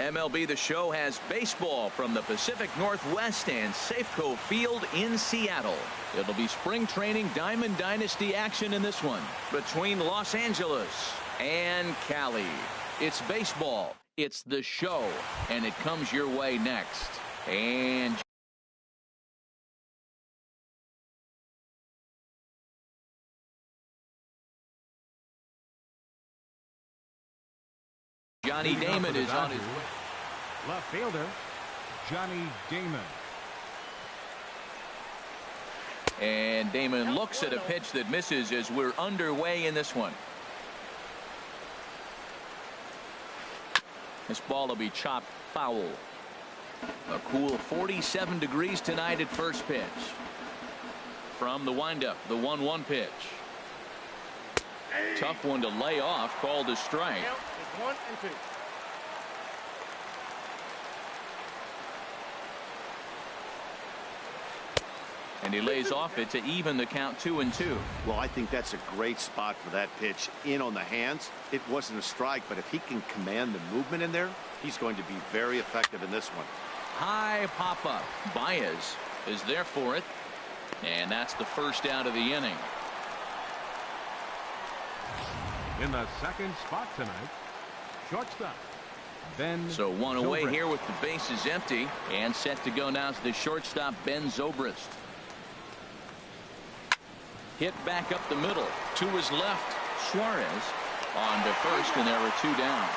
MLB The Show has baseball from the Pacific Northwest and Safeco Field in Seattle. It'll be spring training Diamond Dynasty action in this one between Los Angeles and Cali. It's baseball, it's The Show, and it comes your way next. And Johnny Damon is on his way. Left fielder, Johnny Damon. And Damon looks at a pitch that misses as we're underway in this one. This ball will be chopped foul. A cool 47 degrees tonight at first pitch. From the windup, the 1-1 pitch. Tough one to lay off, called a strike. 1 and 2. And he lays off it to even the count 2-2. Well, I think that's a great spot for that pitch. In on the hands. It wasn't a strike, but if he can command the movement in there, he's going to be very effective in this one. High pop up. Baez is there for it. And that's the first out of the inning. In the second spot tonight, shortstop Ben. So one away here with the bases empty, and set to go now is the shortstop Ben Zobrist. Hit back up the middle to his left. Suarez on to first, and there are 2 down.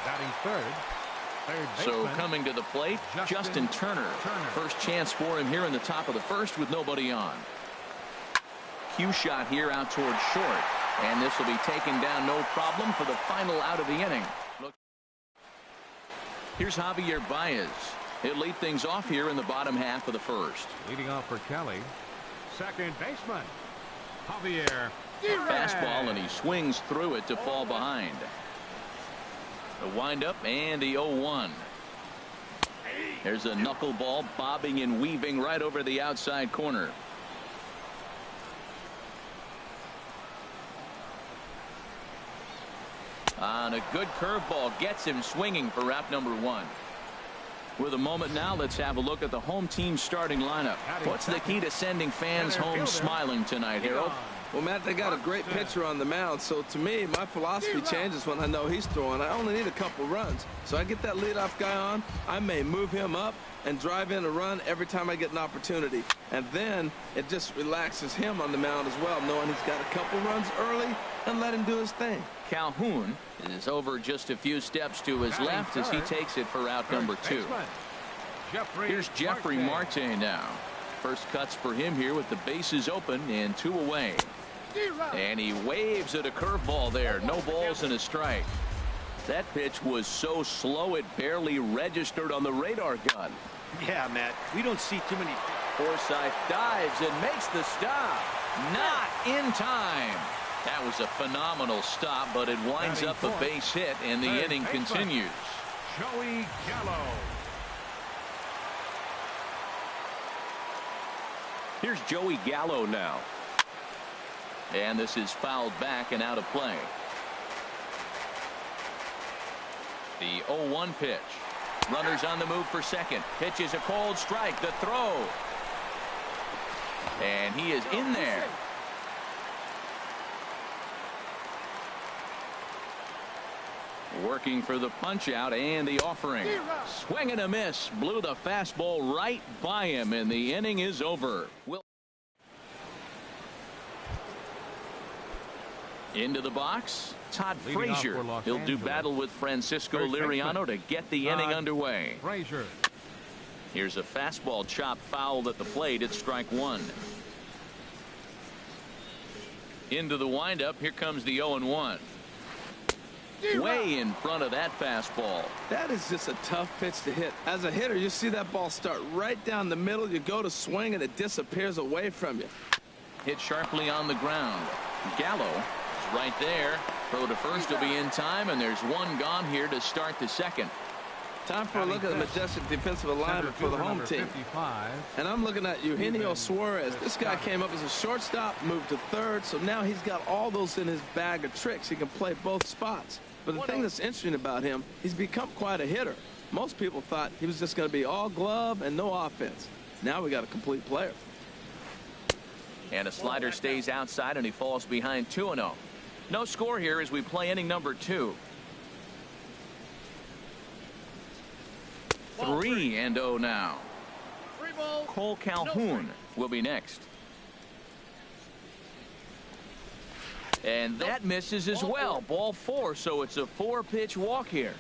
Batting third So coming to the plate, Justin Turner. First chance for him here in the top of the first with nobody on. Cue shot here out towards short, and this will be taken down no problem for the final out of the inning. Look. Here's Javier Baez. He'll lead things off here in the bottom half of the first. Leading off for Kelly, second baseman Javier. Fastball, and he swings through it to fall behind. The windup and the 0-1. There's a knuckleball bobbing and weaving right over the outside corner. On a good curveball gets him swinging for route number 1. With a moment now, let's have a look at the home team starting lineup. What's the key to sending fans home smiling tonight, Harold? Well, Matt, they got a great pitcher on the mound, so to me, my philosophy changes when I know he's throwing. I only need a couple runs. So I get that leadoff guy on, I may move him up and drive in a run every time I get an opportunity. And then it just relaxes him on the mound as well, knowing he's got a couple runs early and let him do his thing. Calhoun is over just a few steps to his left as he takes it for out number 2. Here's Jeffrey Marte now. First cuts for him here with the bases open and 2 away. And he waves at a curveball there. No balls and a strike. That pitch was so slow it barely registered on the radar gun. Yeah, Matt, we don't see too many. Forsythe dives and makes the stop. Not in time. That was a phenomenal stop, but it winds up a base hit, and the inning continues. Joey Gallo. Here's Joey Gallo now. And this is fouled back and out of play. The 0-1 pitch. Runners on the move for second. Pitch is a cold strike. The throw. And he is in there. Working for the punch out and the offering. Swing and a miss. Blew the fastball right by him, and the inning is over. Into the box, Todd Frazier. He'll do battle with Francisco Liriano to get the inning underway. Frazier. Here's a fastball chopped foul at the plate at strike 1. Into the windup. Here comes the 0-1. Way in front of that fastball. That is just a tough pitch to hit. As a hitter, you see that ball start right down the middle. You go to swing, and it disappears away from you. Hit sharply on the ground. Gallo is right there. Throw to first will be in time, and there's 1 gone here to start the second. Time for a look at the majestic defensive alignment for the home team. And I'm looking at Eugenio Suarez. This guy came up as a shortstop, moved to third, so now he's got all those in his bag of tricks. He can play both spots. But the thing that's interesting about him, he's become quite a hitter. Most people thought he was just going to be all glove and no offense. Now we got a complete player. And a slider stays outside, and he falls behind 2-0. No score here as we play inning number 2. 3-0 now. Cole Calhoun will be next. And that misses as well. Ball 4, so it's a 4-pitch walk here.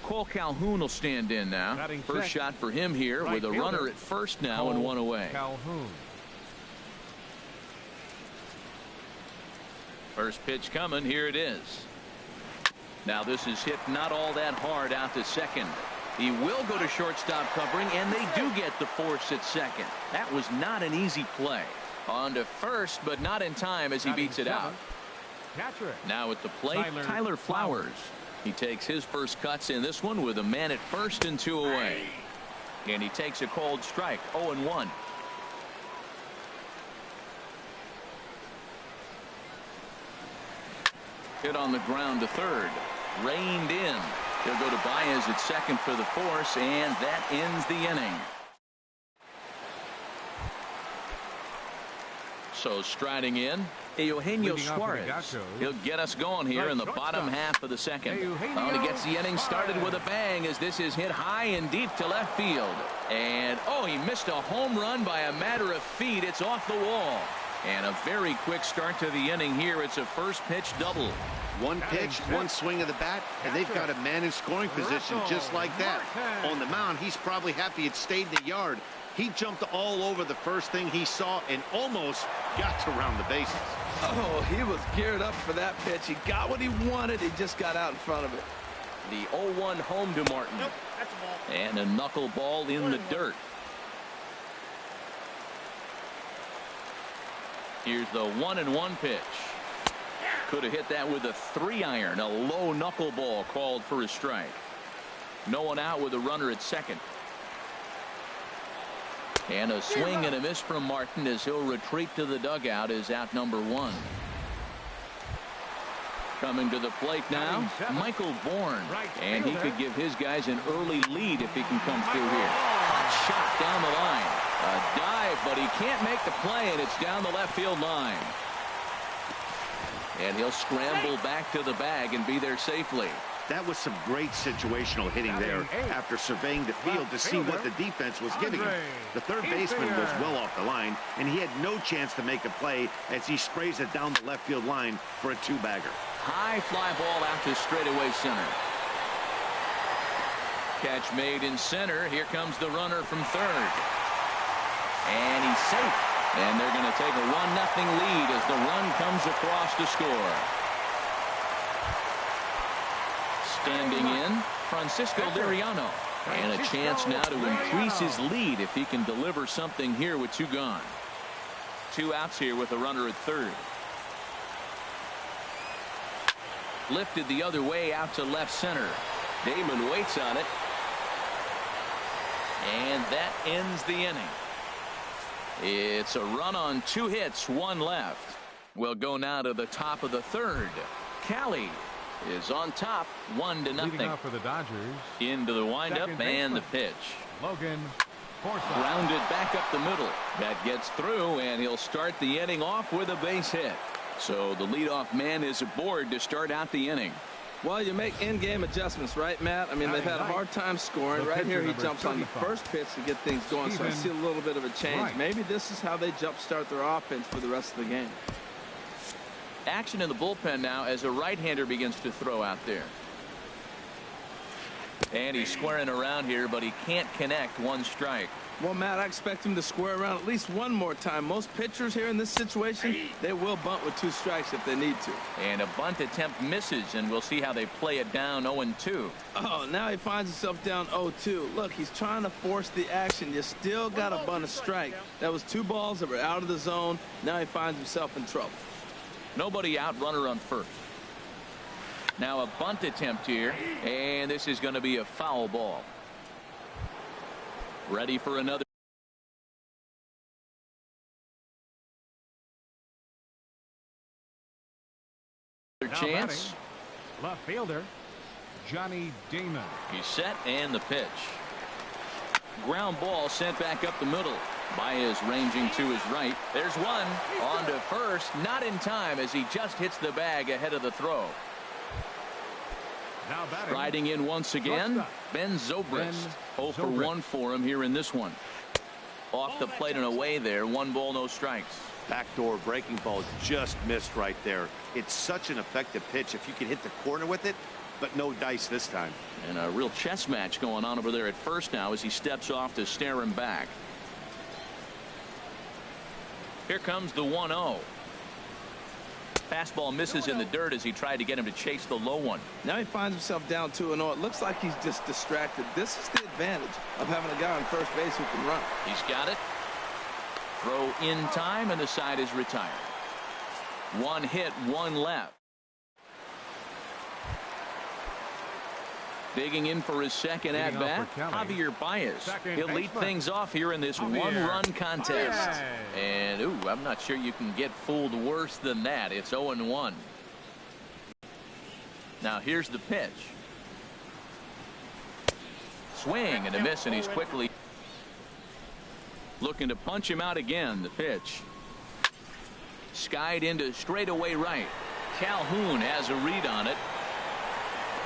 Cole Calhoun will stand in now. First shot for him here with a runner at first now and 1 away. Calhoun. First pitch coming. Here it is. Now this is hit not all that hard out to second. He will go to shortstop covering, and they do get the force at second. That was not an easy play. On to first, but not in time as he beats it out. Now at the plate, Tyler Flowers. He takes his first cuts in this one with a man at first and 2 away. And he takes a cold strike, 0-1. Hit on the ground to third. Reined in. He'll go to Baez at second for the force, and that ends the inning. So striding in, Eugenio Suarez. He'll get us going here in the bottom half of the second. Well, he gets the inning started with a bang as this is hit high and deep to left field. And, oh, he missed a home run by a matter of feet. It's off the wall. And a very quick start to the inning here. It's a first pitch double. One pitch, one swing of the bat, and they've got a man in scoring position just like that. On the mound, he's probably happy it stayed in the yard. He jumped all over the first thing he saw and almost got to round the bases. Oh, he was geared up for that pitch. He got what he wanted. He just got out in front of it. The 0-1 home to Martin. Nope, that's a ball. And a knuckleball in the dirt. Here's the 1-1 pitch. Could have hit that with a 3-iron. A low knuckleball called for a strike. No one out with a runner at second. And a swing and a miss from Martin as he'll retreat to the dugout is out number 1. Coming to the plate now, Michael Bourne. And he could give his guys an early lead if he can come through here. Hot shot down the line. A dive, but he can't make the play, and it's down the left field line. And he'll scramble back to the bag and be there safely. That was some great situational hitting there after surveying the field to see what the defense was giving him. The third baseman was well off the line, and he had no chance to make a play as he sprays it down the left field line for a 2-bagger. High fly ball out to straightaway center. Catch made in center. Here comes the runner from third. And he's safe. And they're going to take a 1-0 lead as the run comes across to score. Standing in, Francisco Liriano. And a chance now to increase his lead if he can deliver something here with 2 gone. 2 outs here with a runner at third. Lifted the other way out to left center. Damon waits on it. And that ends the inning. It's a run on 2 hits, 1 left. We'll go now to the top of the third. Cali is on top, 1-0. Leading off for the Dodgers. Into the windup and the pitch. Logan Forsythe. Grounded back up the middle. That gets through, and he'll start the inning off with a base hit. So the leadoff man is aboard to start out the inning. Well, you make in-game adjustments, right, Matt? I mean, they've had a hard time scoring. Right here, he jumps on the first pitch to get things going, so I see a little bit of a change. Maybe this is how they jumpstart their offense for the rest of the game. Action in the bullpen now as a right-hander begins to throw out there. And he's squaring around here, but he can't connect. 1 strike. Well, Matt, I expect him to square around at least one more time. Most pitchers here in this situation, they will bunt with 2 strikes if they need to. And a bunt attempt misses, and we'll see how they play it down 0-2. Oh, now he finds himself down 0-2. Look, he's trying to force the action. You still got to bunt a strike. That was 2 balls that were out of the zone. Now he finds himself in trouble. Nobody out, runner on first. Now a bunt attempt here, and this is going to be a foul ball. Ready for another chance. Left fielder, Johnny Damon. He's set and the pitch. Ground ball sent back up the middle. Baez ranging to his right. There's one on to first. Not in time as he just hits the bag ahead of the throw. Now batting. Riding in once again, Ben Zobrist. 0 for 1 for him here in this one. Off the plate and away there. 1 ball, no strikes. Backdoor breaking ball just missed right there. It's such an effective pitch if you can hit the corner with it, but no dice this time. And a real chess match going on over there at first now as he steps off to stare him back. Here comes the 1-0. Fastball misses in the dirt as he tried to get him to chase the low one. Now he finds himself down 2-0. It looks like he's just distracted. This is the advantage of having a guy on first base who can run. He's got it. Throw in time and the side is retired. 1 hit, 1 left. Digging in for his second at bat, Javier Baez. He'll lead things off here in this 1-run contest. And I'm not sure you can get fooled worse than that. It's 0-1. Now here's the pitch. Swing and a miss, and he's quickly looking to punch him out again. The pitch. Skied into straightaway right. Calhoun has a read on it.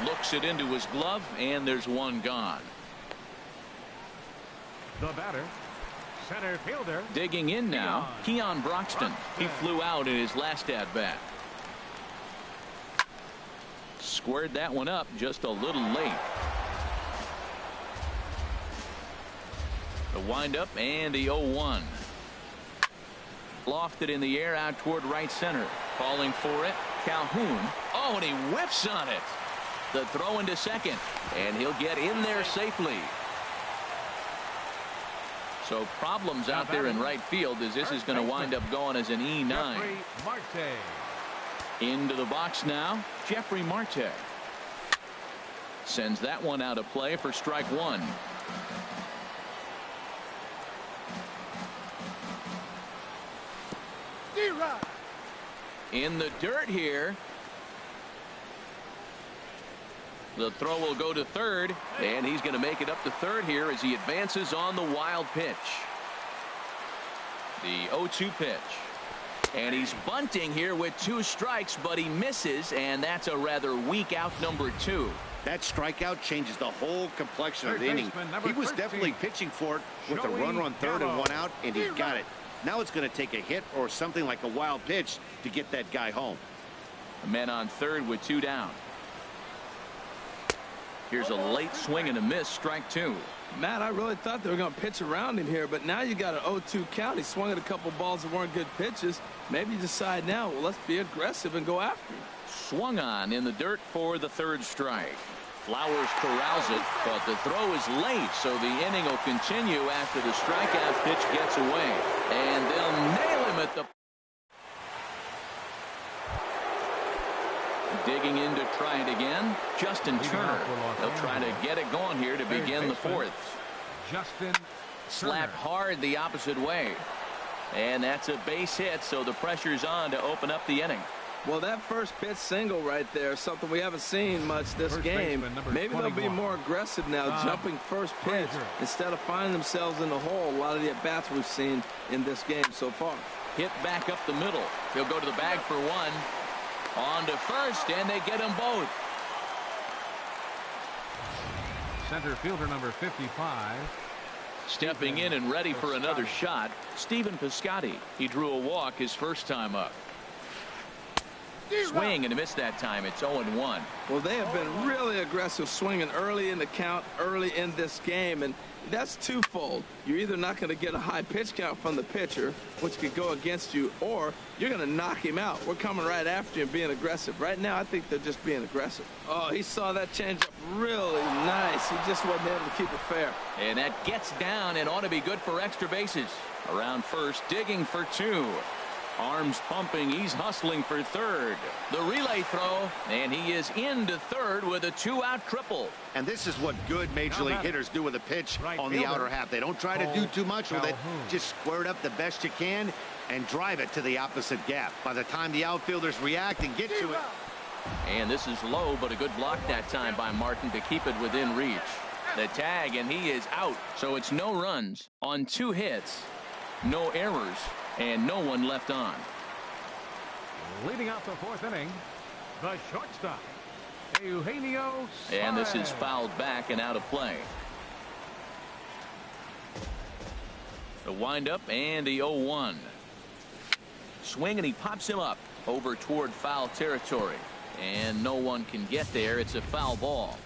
Looks it into his glove, and there's 1 gone. The batter, center fielder. Digging in now, Keon Broxton. He flew out in his last at bat. Squared that one up just a little late. The windup and the 0-1. Lofted in the air out toward right center. Calling for it, Calhoun. Oh, and he whiffs on it. The throw into second, and he'll get in there safely. So problems out there in right field as this is going to wind up going as an E9. Into the box now, Jeffrey Marte. Sends that one out of play for strike 1. In the dirt here. The throw will go to third, and he's going to make it up to third here as he advances on the wild pitch. The 0-2 pitch. And he's bunting here with 2 strikes, but he misses, and that's a rather weak out number 2. That strikeout changes the whole complexion of the inning. He was definitely pitching for it with a runner on third and 1 out, and he got it. Now it's going to take a hit or something like a wild pitch to get that guy home. A man on third with 2 down. Here's a late swing and a miss, strike 2. Matt, I really thought they were going to pitch around him here, but now you got an 0-2 count. He swung at a couple balls that weren't good pitches. Maybe you decide now, well, let's be aggressive and go after him. Swung on in the dirt for the 3rd strike. Flowers corrals it, but the throw is late, so the inning will continue after the strikeout pitch gets away. And they'll nail him at the... Digging in to try it again, Justin Turner. They'll try to get it going here to begin the 4th. Justin Slapped hard the opposite way. And that's a base hit, so the pressure's on to open up the inning. Well, that first pitch single right there, something we haven't seen much this game. Maybe they'll be more aggressive now, jumping first pitch instead of finding themselves in the hole. A lot of the at-bats we've seen in this game so far. Hit back up the middle. He'll go to the bag for 1. On to first, and they get them both. Center fielder number 55. Stepping in and ready for another shot, Stephen Piscotty. He drew a walk his first time up. Swing and a miss that time. It's 0-1. Well, they have been really aggressive swinging early in the count, early in this game, and that's twofold. You're either not going to get a high pitch count from the pitcher, which could go against you, or you're going to knock him out. We're coming right after him being aggressive. Right now, I think they're just being aggressive. Oh, he saw that changeup really nice. He just wasn't able to keep it fair. And that gets down and ought to be good for extra bases. Around first, digging for 2. Arms pumping, he's hustling for third. The relay throw, and he is into third with a 2-out triple. And this is what good major league hitters do with a pitch on the outer half. They don't try to do too much with it. Just square it up the best you can and drive it to the opposite gap. By the time the outfielders react and get to it, And this is low, but a good block that time by Martin to keep it within reach. The tag, and he is out. So it's no runs on 2 hits, no errors, and no one left on. Leading out the 4th inning, the shortstop, Eugenio Suarez. And this is fouled back and out of play. The windup and the 0-1. Swing, and he pops him up over toward foul territory. And no one can get there. It's a foul ball.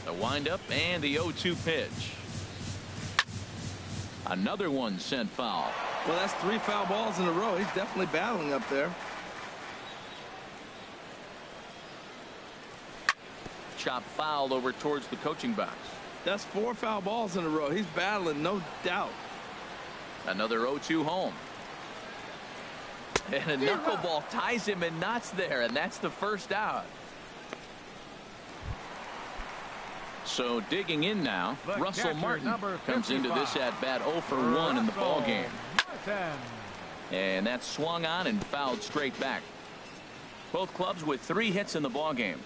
The windup and the 0-2 pitch. Another one sent foul. Well, that's 3 foul balls in a row. He's definitely battling up there. Chop fouled over towards the coaching box. That's 4 foul balls in a row. He's battling, no doubt. Another 0-2 home. And a knuckleball ties him in knots there, and that's the first out. So digging in now, Russell Martin comes into this at bat 0 for 1 in the ball game. And that's swung on and fouled straight back. Both clubs with 3 hits in the ball game.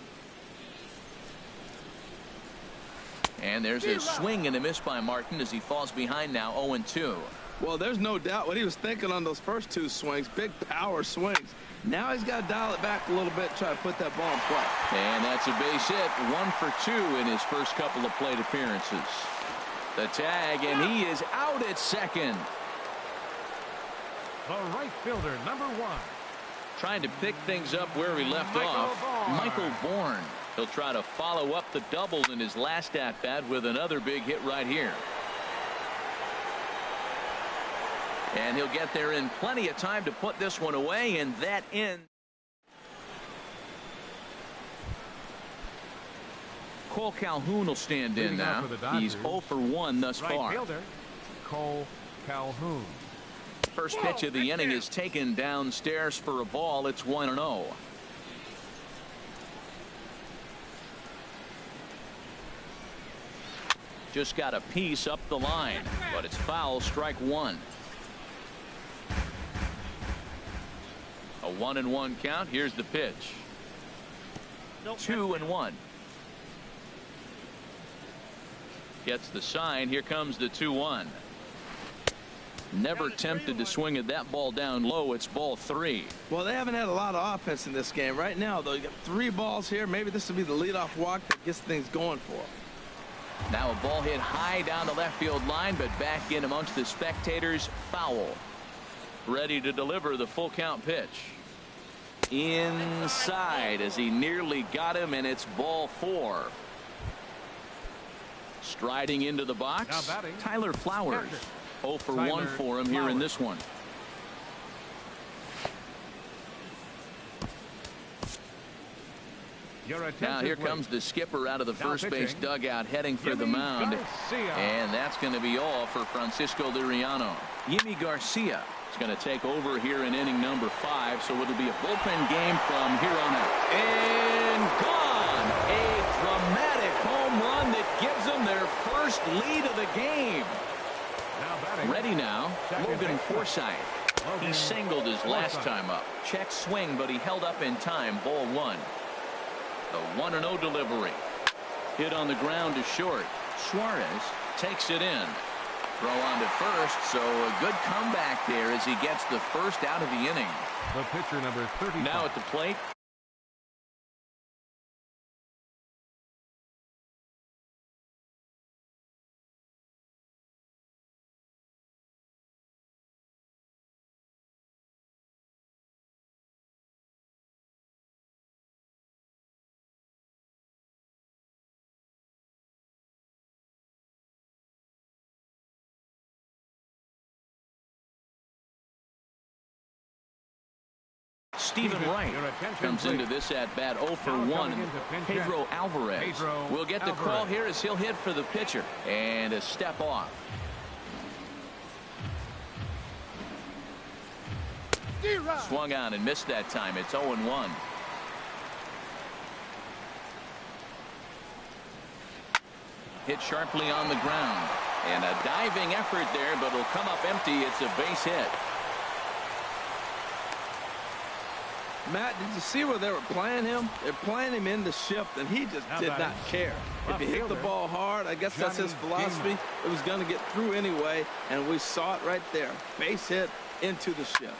And there's a swing and a miss by Martin as he falls behind now 0-2. Well, there's no doubt what he was thinking on those first 2 swings. Big power swings. Now he's got to dial it back a little bit, try to put that ball in play. And that's a base hit. 1 for 2 in his first couple of plate appearances. The tag, and he is out at second. The right fielder, number 1. Trying to pick things up where he left off. Michael Bourne. He'll try to follow up the double in his last at-bat with another big hit right here. And he'll get there in plenty of time to put this one away, and that ends. Cole Calhoun will stand in now. He's 0 for 1 thus far. Right fielder, Cole Calhoun. First pitch of the inning is taken downstairs for a ball. It's 1-0. Just got a piece up the line, but it's foul, strike 1. A 1-1 count. Here's the pitch. 2-1. Gets the sign. Here comes the 2-1. Never tempted to swing at that ball down low. It's ball 3. Well, they haven't had a lot of offense in this game. Right now, though, you got 3 balls here. Maybe this will be the leadoff walk that gets things going for them. Now a ball hit high down the left field line, but back in amongst the spectators. Foul. Ready to deliver the full count pitch. Inside as he nearly got him, and it's ball 4. Striding into the box, Tyler Flowers. 0 for 1 for him here in this one. Now here comes the skipper out of the first base dugout heading for the mound. And that's going to be all for Francisco Liriano. Yimi Garcia is going to take over here in inning number 5. So it'll be a bullpen game from here on out. And gone. A dramatic home run that gives them their first lead of the game. Ready now, Logan Forsythe. He singled his last time up. Check swing, but he held up in time. Ball 1. The 1-0 delivery. Hit on the ground to short. Suarez takes it in. Throw on to first, so a good comeback there as he gets the first out of the inning. The pitcher, number 30. Now at the plate. Stephen Wright comes into this at bat 0 for 1. Pedro Alvarez will get the call here as he'll hit for the pitcher and a step off. Swung on and missed that time. It's 0-1. Hit sharply on the ground, and a diving effort there, but it'll come up empty. It's a base hit. Matt, did you see where they were playing him? They're playing him in the shift, and he just did not care. If he hit the ball hard, I guess that's his philosophy. It was going to get through anyway, and we saw it right there. Base hit into the shift.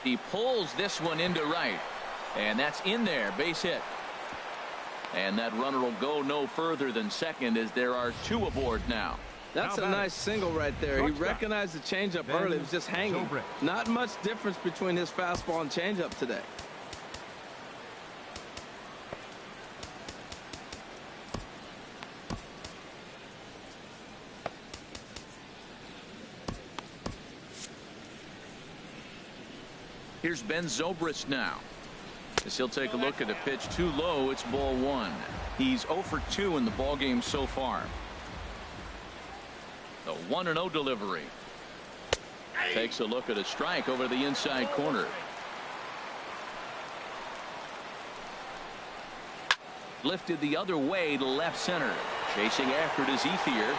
He pulls this one into right, and that's in there, base hit. And that runner will go no further than second as there are two aboard now. That's a nice single right there. He recognized the changeup early. It was just hanging. Not much difference between his fastball and changeup today. Here's Ben Zobrist now. As he'll take a look at a pitch too low, it's ball one. He's 0 for 2 in the ballgame so far. The 1-0 delivery. Takes a look at a strike over the inside corner. Lifted the other way to left center. Chasing after it is Ethier.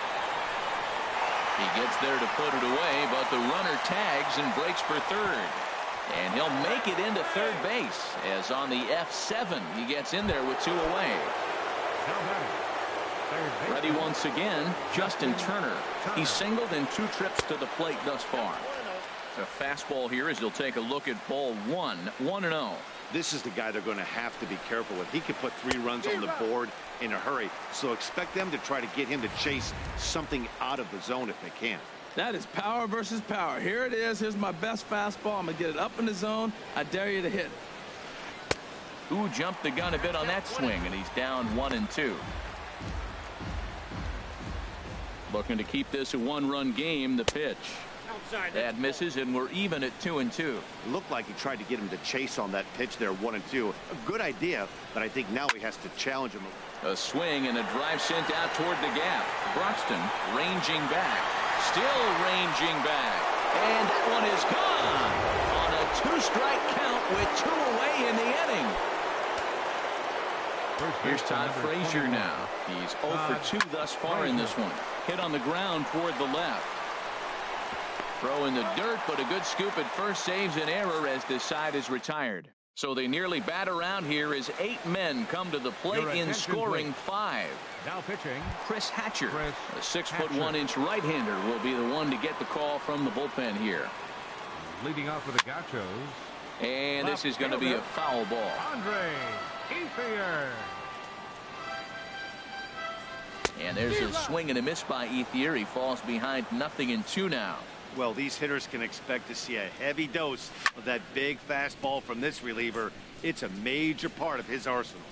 He gets there to put it away, but the runner tags and breaks for third. And he'll make it into third base, as on the F7 he gets in there with 2 away. Ready once again, Justin Turner. He's singled in 2 trips to the plate thus far. A fastball here as he'll take a look at ball 1, 1-0. This is the guy they're going to have to be careful with. He can put 3 runs on the board in a hurry, so expect them to try to get him to chase something out of the zone if they can. That is power versus power. Here it is. Here's my best fastball. I'm going to get it up in the zone. I dare you to hit it. Ooh, jumped the gun a bit on that swing, and he's down 1-2. Looking to keep this a 1-run game. The pitch. That misses, and we're even at 2-2. It looked like he tried to get him to chase on that pitch there, 1-2. A good idea, but I think now he has to challenge him. A swing and a drive sent out toward the gap. Broxton ranging back. Still ranging back. And that one is gone on a 2-strike count with 2 away in the inning. Here's Todd Frazier now. He's 0 for 2 thus far in this one. Hit on the ground toward the left. Throw in the dirt, but a good scoop at first saves an error as this side is retired. So they nearly bat around here as 8 men come to the plate in scoring 5. Now pitching, Chris Hatcher, a 6'1" right-hander, will be the one to get the call from the bullpen here. Leading off for the Gauchos. And this is going to be a foul ball. Andre Ethier. And there's a swing and a miss by Ethier. He falls behind 0-2 now. Well, these hitters can expect to see a heavy dose of that big fastball from this reliever. It's a major part of his arsenal.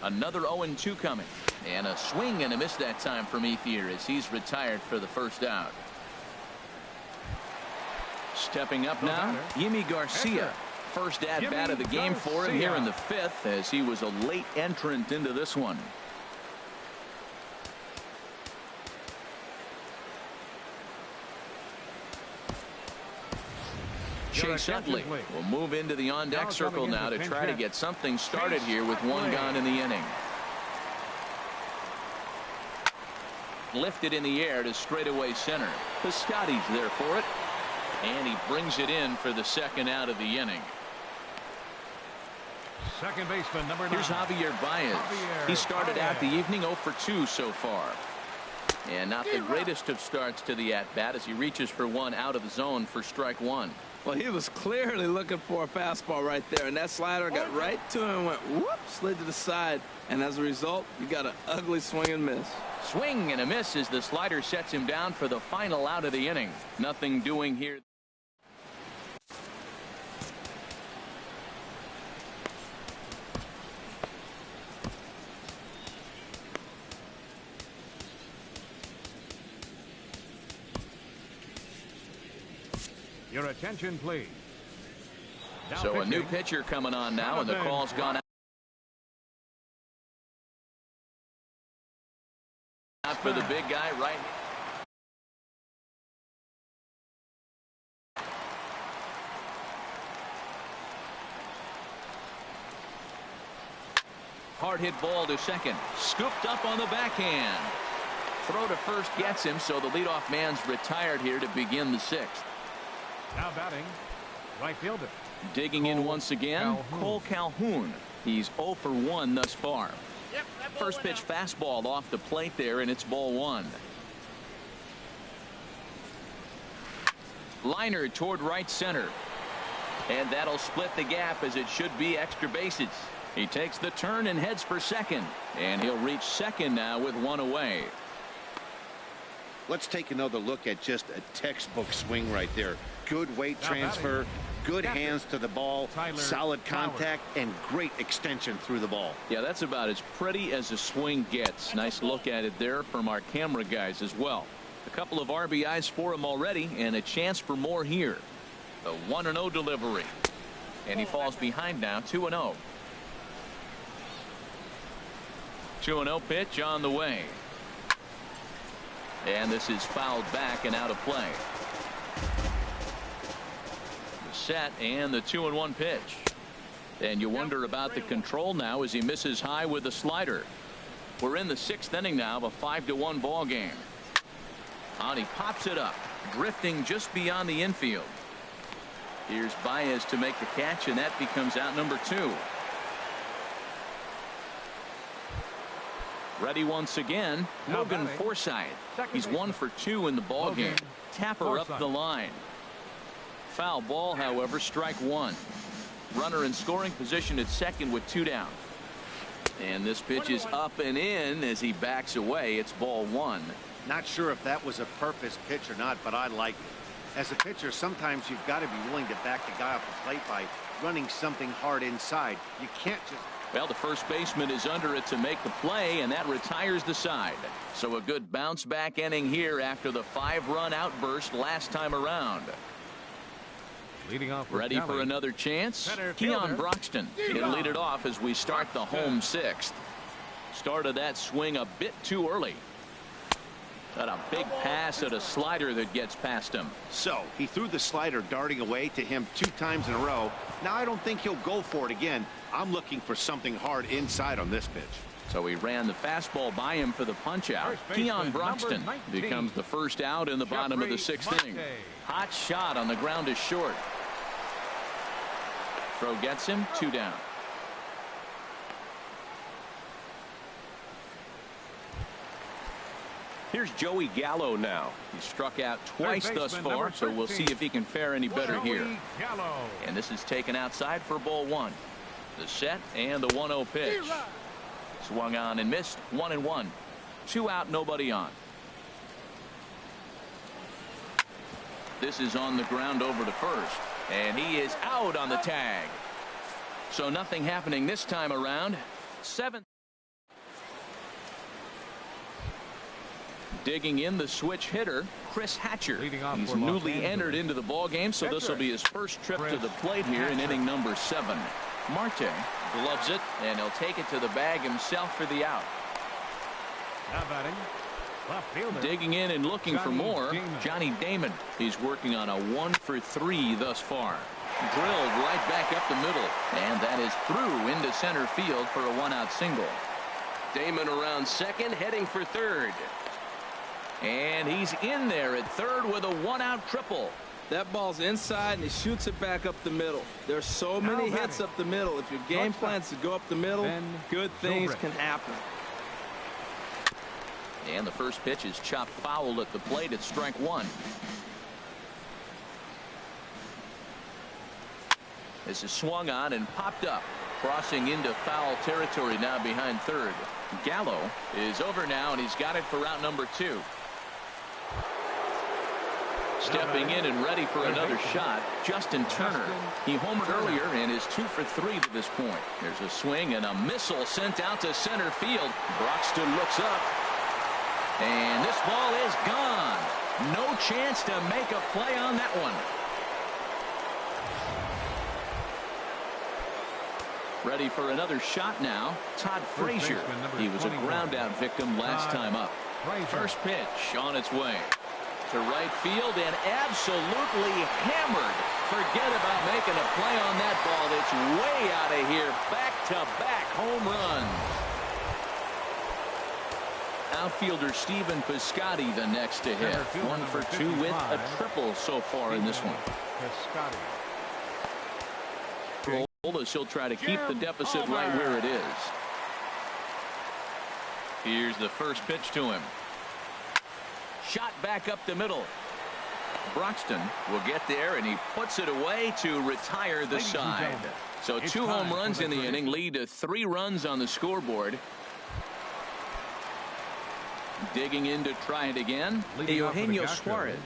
Another 0-2 coming. And a swing and a miss that time from Ethier as he's retired for the first out. Stepping up now, Yimi Garcia. First at-bat of the game for him here in the 5th as he was a late entrant into this one. Chase Utley will move into the on-deck circle now to try to get something started here with 1 gone in the inning. Lifted in the air to straightaway center. Piscotty's there for it. And he brings it in for the 2nd out of the inning. Second baseman, number 9. Here's Javier Baez. He started out the evening 0 for 2 so far. And not the greatest of starts to the at-bat as he reaches for 1 out of the zone for strike 1. Well, he was clearly looking for a fastball right there, and that slider got right to him and went whoop, slid to the side, and as a result, you got an ugly swing and miss. Swing and a miss as the slider sets him down for the final out of the inning. Nothing doing here. Your attention, please. Now So pitching, a new pitcher coming on now, and the call's gone out for the big guy right. Hard hit ball to second. Scooped up on the backhand. Throw to first gets him, so the leadoff man's retired here to begin the 6th. Now batting, right fielder, Digging in once again, Cole Calhoun. He's 0 for 1 thus far. First pitch fastball off the plate there, and it's ball 1. Liner toward right center. And that'll split the gap, as it should be extra bases. He takes the turn and heads for second. And he'll reach second now with 1 away. Let's take another look at just a textbook swing right there. Good weight transfer, good hands to the ball, solid contact, and great extension through the ball. Yeah, that's about as pretty as a swing gets. Nice look at it there from our camera guys as well. A couple of RBIs for him already, and a chance for more here. The 1-0 delivery. And he falls behind now, 2-0. 2-0 pitch on the way. And this is fouled back and out of play. The set and the 2-1 pitch. And you wonder about the control now as he misses high with the slider. We're in the 6th inning now of a 5-1 ball game. And he pops it up, drifting just beyond the infield. Here's Baez to make the catch, and that becomes out number 2. Ready once again, Logan Forsythe. He's 1 for 2 in the ball game. Tapper up the line. Foul ball, however, strike 1. Runner in scoring position at second with 2 down. And this pitch is up and in as he backs away. It's ball 1. Not sure if that was a purpose pitch or not, but I like it. As a pitcher, sometimes you've got to be willing to back the guy off the plate by running something hard inside. You can't just... Well, the first baseman is under it to make the play, and that retires the side. So a good bounce back inning here after the 5-run outburst last time around. Leading off ready for another chance. Keon Broxton. He'll lead it off as we start the home 6th. Started that swing a bit too early. Got a big pass at a slider that gets past him. So he threw the slider darting away to him 2 times in a row. Now I don't think he'll go for it again. I'm looking for something hard inside on this pitch. So he ran the fastball by him for the punch out. Keon Broxton becomes the first out in the bottom of the 6th inning. Hot shot on the ground is short. Throw gets him, 2 down. Here's Joey Gallo now. He struck out twice thus far, so we'll see if he can fare any better here. And this is taken outside for ball 1. The set and the 1-0 pitch. Swung on and missed. 1-1. 2 out, nobody on. This is on the ground over to first. And he is out on the tag. So nothing happening this time around. 7th. Digging in the switch hitter, Chris Hatcher. He's newly entered into the ball game, so this will be his first trip to the plate here in inning number 7. Marte gloves it, and he'll take it to the bag himself for the out. Now batting, left fielder. Digging in and looking for more, Johnny Damon. He's working on a 1 for 3 thus far. Drilled right back up the middle, and that is through into center field for a 1-out single. Damon around second, heading for third. And he's in there at third with a 1-out triple. That ball's inside, and he shoots it back up the middle. There's so many hits up the middle. If your game plan's to go up the middle, good things can happen. And the first pitch is chopped foul at the plate at strike 1. This is swung on and popped up, crossing into foul territory now behind third. Gallo is over now, and he's got it for out number 2. Stepping in and ready for another shot, Justin Turner. He homered earlier and is 2 for 3 to this point. There's a swing and a missile sent out to center field. Broxton looks up, and this ball is gone. No chance to make a play on that one. Ready for another shot now, Todd Frazier. He was a ground out victim last time up. First pitch on its way to right field and absolutely hammered. Forget about making a play on that ball. It's way out of here. Back-to-back home runs. Outfielder Stephen Piscotty the next to hit. 1 for 2 with a triple so far in this one. He'll try to keep the deficit right where it is. Here's the first pitch to him. Shot back up the middle. Broxton will get there, and he puts it away to retire the side. So 2 home runs in the inning lead to 3 runs on the scoreboard. Digging in to try it again. Eugenio Suarez.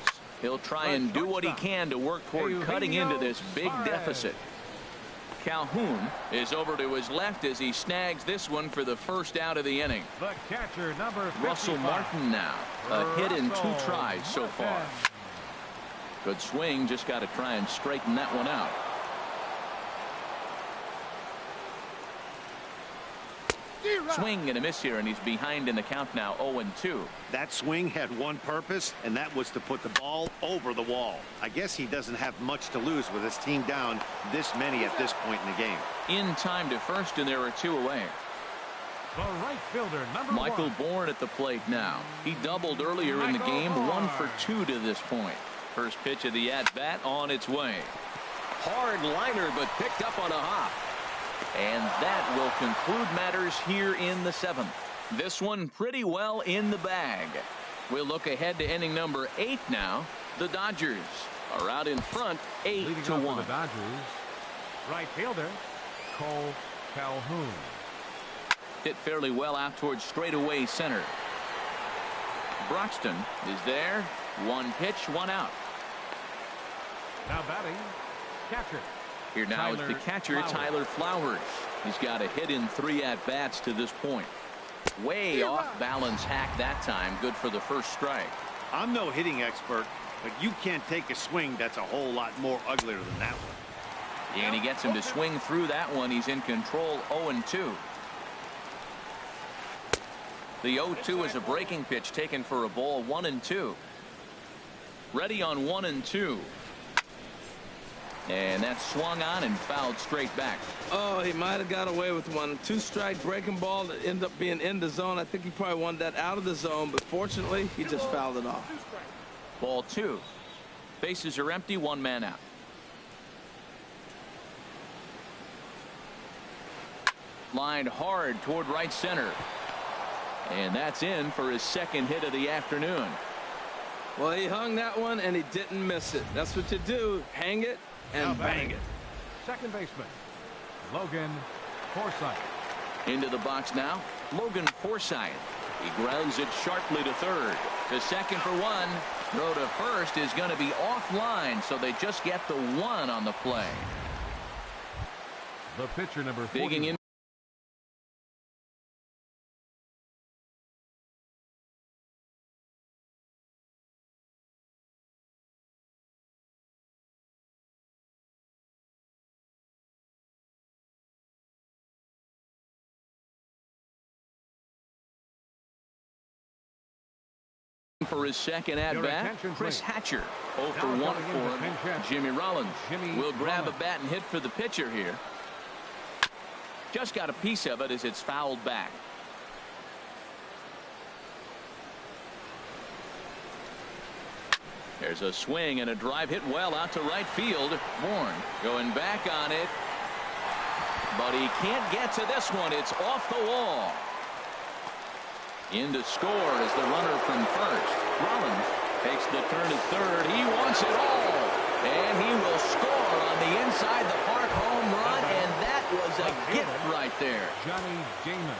He'll try and do what he can to work toward cutting into this big deficit. Calhoun is over to his left as he snags this one for the first out of the inning. The catcher, number 55. Russell Martin now. A hit in 2 tries so far. Good swing. Just got to try and straighten that one out. Swing and a miss here, and he's behind in the count now, 0-2. That swing had one purpose, and that was to put the ball over the wall. I guess he doesn't have much to lose with his team down this many at this point in the game. In time to first, and there are 2 away. The right fielder, number Michael 1. Bourne at the plate now. He doubled earlier in the game, 1 for 2 to this point. First pitch of the at-bat on its way. Hard liner, but picked up on a hop. And that will conclude matters here in the 7th. This one pretty well in the bag. We'll look ahead to inning number 8 now. The Dodgers are out in front, 8-1. The Dodgers, right fielder, Cole Calhoun. Hit fairly well out towards straightaway center. Broxton is there. 1 pitch, 1 out. Now batting, catcher. Here now is the catcher, Tyler Flowers. He's got a hit in 3 at-bats to this point. Way off balance hack that time. Good for the first strike. I'm no hitting expert, but you can't take a swing that's a whole lot more uglier than that one. And he gets him to swing through that one. He's in control, 0-2. The 0-2 is a breaking pitch taken for a ball, 1-2. Ready on 1-2. And that's swung on and fouled straight back. Oh, he might have got away with one. 2-strike breaking ball that ended up being in the zone. I think he probably wanted that out of the zone, but fortunately, he just fouled it off. Ball 2. Bases are empty, 1 man out. Lined hard toward right center. And that's in for his 2nd hit of the afternoon. Well, he hung that one, and he didn't miss it. That's what you do. Hang it and bang it. Second baseman, Logan Forsythe. Into the box now, Logan Forsythe. He grounds it sharply to third. To second for 1. Throw to first is going to be offline, so they just get the 1 on the play. The pitcher, number 40. Digging in. For his 2nd at-bat, Chris Hatcher. 0 for 1 for him. Jimmy Rollins will grab a bat and hit for the pitcher here. Just got a piece of it as it's fouled back. There's a swing and a drive hit well out to right field. Bourne going back on it. But he can't get to this one. It's off the wall. In to score is the runner from first. Rollins takes the turn to third. He wants it all. And he will score on the inside the park home run. And that was a gift right there. Johnny Damon.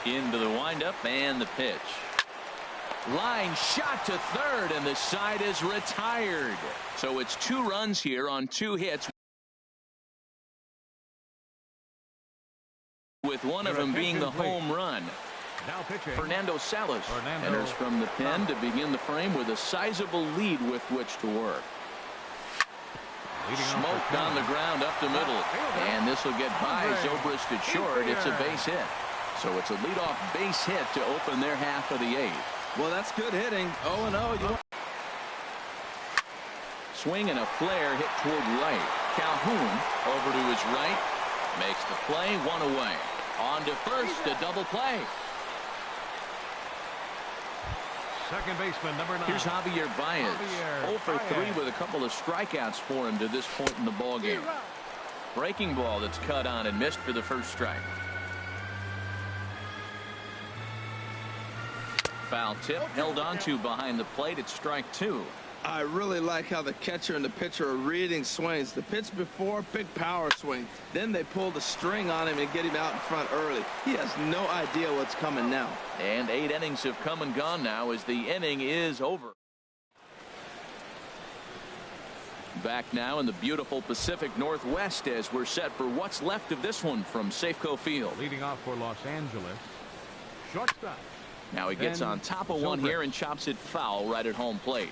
Into the windup and the pitch. Line shot to third, and the side is retired. So it's 2 runs here on 2 hits, with one of them being the home run. Now pitching, Fernando Salas enters from the pen to begin the frame with a sizable lead with which to work. Smoked on the ground up the middle, and this will get by Zobrist at short. It's a base hit. So it's a leadoff base hit to open their half of the 8th. Well, that's good hitting. 0-0. Swing and a flare hit toward right. Calhoun over to his right. Makes the play, 1 away. On to first, a double play. Second baseman, number 9. Here's Javier Baez. 0 for 3 with a couple of strikeouts for him to this point in the ballgame. Breaking ball that's cut on and missed for the first strike. Foul tip held on to behind the plate. It's strike 2. I really like how the catcher and the pitcher are reading swings. The pitch before, big power swing. Then they pull the string on him and get him out in front early. He has no idea what's coming now. And 8 innings have come and gone now as the inning is over. Back now in the beautiful Pacific Northwest as we're set for what's left of this one from Safeco Field. Leading off for Los Angeles, shortstop. Now he gets on top of one here and chops it foul right at home plate.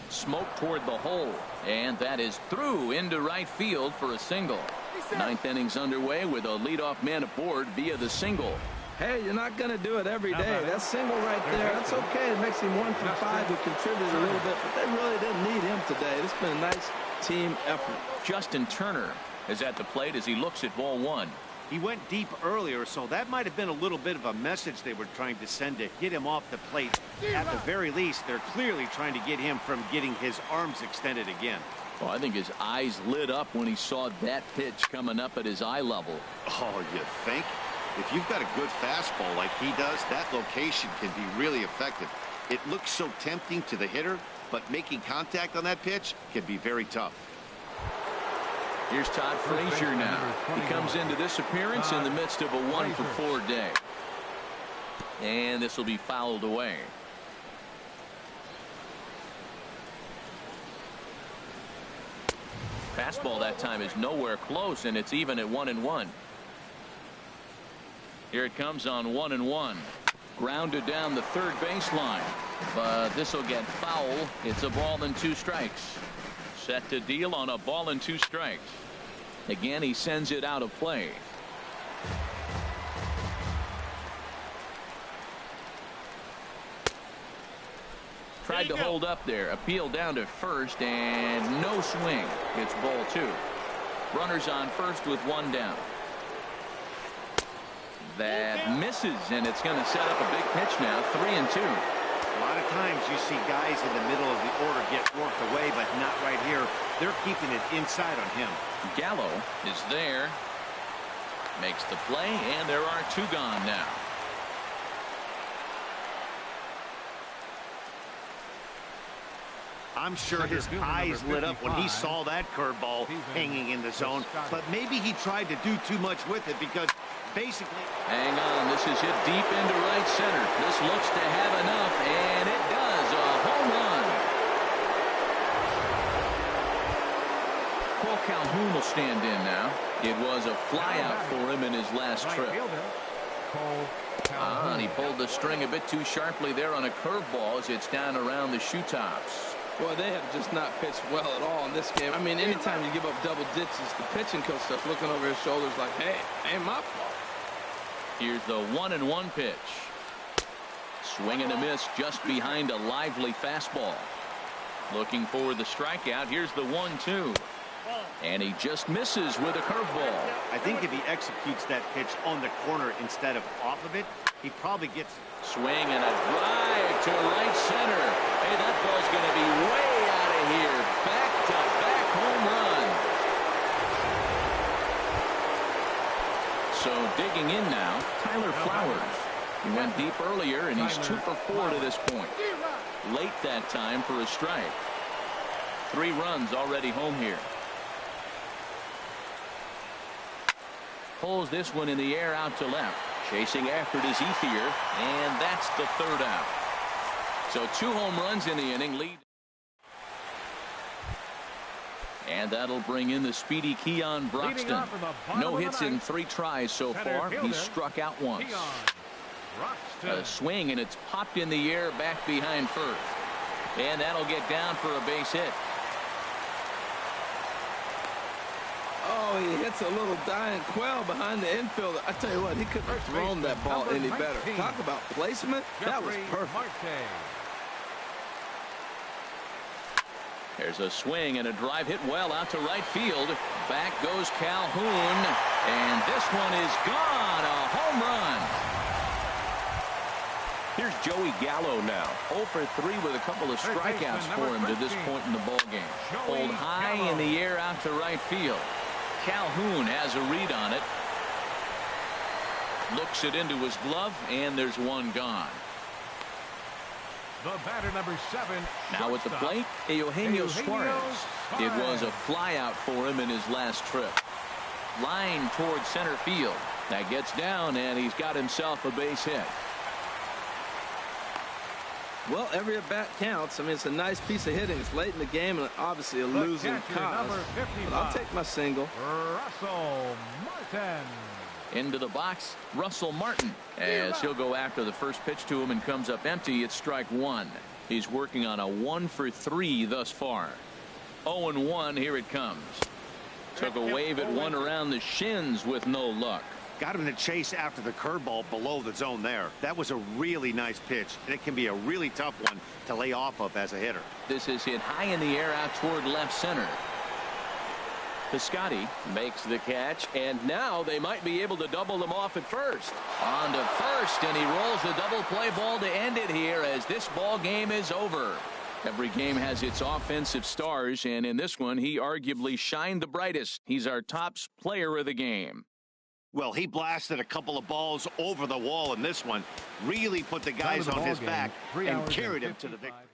Smoke toward the hole, and that is through into right field for a single. 9th inning's underway with a leadoff man aboard via the single. Hey, you're not going to do it every day. That single right there, that's okay. It makes him 1 for 5 who contributed a little bit, but they really didn't need him today. It's been a nice team effort. Justin Turner is at the plate as he looks at ball 1. He went deep earlier, so that might have been a little bit of a message they were trying to send to get him off the plate. At the very least, they're clearly trying to get him from getting his arms extended again. Well, I think his eyes lit up when he saw that pitch coming up at his eye level. Oh, you think? If you've got a good fastball like he does, that location can be really effective. It looks so tempting to the hitter, but making contact on that pitch can be very tough. Here's Todd Frazier now. He comes into this appearance in the midst of a 1 for 4 day. And this will be fouled away. Fastball that time is nowhere close, and it's even at 1-1. Here it comes on 1-1. Grounded down the third baseline, but this will get foul. It's a ball and 2 strikes. Set to deal on a ball and 2 strikes. Again, he sends it out of play. Tried to hold up there. Appeal down to first, and no swing. It's ball 2. Runners on first with 1 down. That misses, and it's going to set up a big pitch now. 3-2. A lot of times you see guys in the middle of the order get worked away, but not right here. They're keeping it inside on him. Gallo is there. Makes the play, and there are 2 gone now. I'm sure his eyes lit up when he saw that curveball hanging in the zone, but maybe he tried to do too much with it because basically... Hang on, this is hit deep into right center. This looks to have enough, and it does. A home run. Cole Calhoun will stand in now. It was a flyout for him in his last trip. And he pulled the string a bit too sharply there on a curveball as it's down around the shoe tops. Boy, they have just not pitched well at all in this game. I mean, anytime you give up double digits, the pitching coach starts looking over his shoulders like, hey, ain't my fault. Here's the 1-1 pitch. Swing and a miss just behind a lively fastball. Looking for the strikeout. Here's the 1-2. And he just misses with a curveball. I think if he executes that pitch on the corner instead of off of it, he probably gets... Swing and a drive to right center. Hey, that ball's going to be way out of here. Back-to-back home run. So digging in now, Tyler Flowers. He went deep earlier, and he's 2 for 4 to this point. Late that time for a strike. 3 runs already home here. Pulls this one in the air out to left. Chasing after it is Ethier, and that's the 3rd out. So 2 home runs in the inning lead. And that'll bring in the speedy Keon Broxton. No hits in 3 tries so far. He's struck out once. A swing, and it's popped in the air back behind first. And that'll get down for a base hit. Oh, he hits a little dying quail behind the infielder. I tell you what, he couldn't have thrown that ball any better. Talk about placement. That was perfect. There's a swing and a drive hit well out to right field. Back goes Calhoun, and this one is gone. A home run. Here's Joey Gallo now. 0 for 3 with a couple of strikeouts for him to this point in the ball game. Pulled high in the air out to right field. Calhoun has a read on it. Looks it into his glove, and there's one gone. The batter, number 7. Now at the plate, Eugenio Suarez. It was a flyout for him in his last trip. Line towards center field. That gets down, and he's got himself a base hit. Well, every at bat counts. I mean, it's a nice piece of hitting. It's late in the game and obviously a losing cause. But I'll take my single. Russell Martin. Into the box, Russell Martin, as he'll go after the first pitch to him and comes up empty. It's strike one. He's working on a 1 for 3 thus far. 0-1. Here it comes. Took a wave at one around the shins with no luck. Got him to chase after the curveball below the zone there. That was a really nice pitch, and it can be a really tough one to lay off of as a hitter. This is hit high in the air out toward left center. Piscotty makes the catch, and now they might be able to double them off at first. On to first, and he rolls the double play ball to end it here as this ball game is over. Every game has its offensive stars, and in this one, he arguably shined the brightest. He's our top player of the game. Well, he blasted a couple of balls over the wall in this one. Really put the guys on his back and carried him to the victory.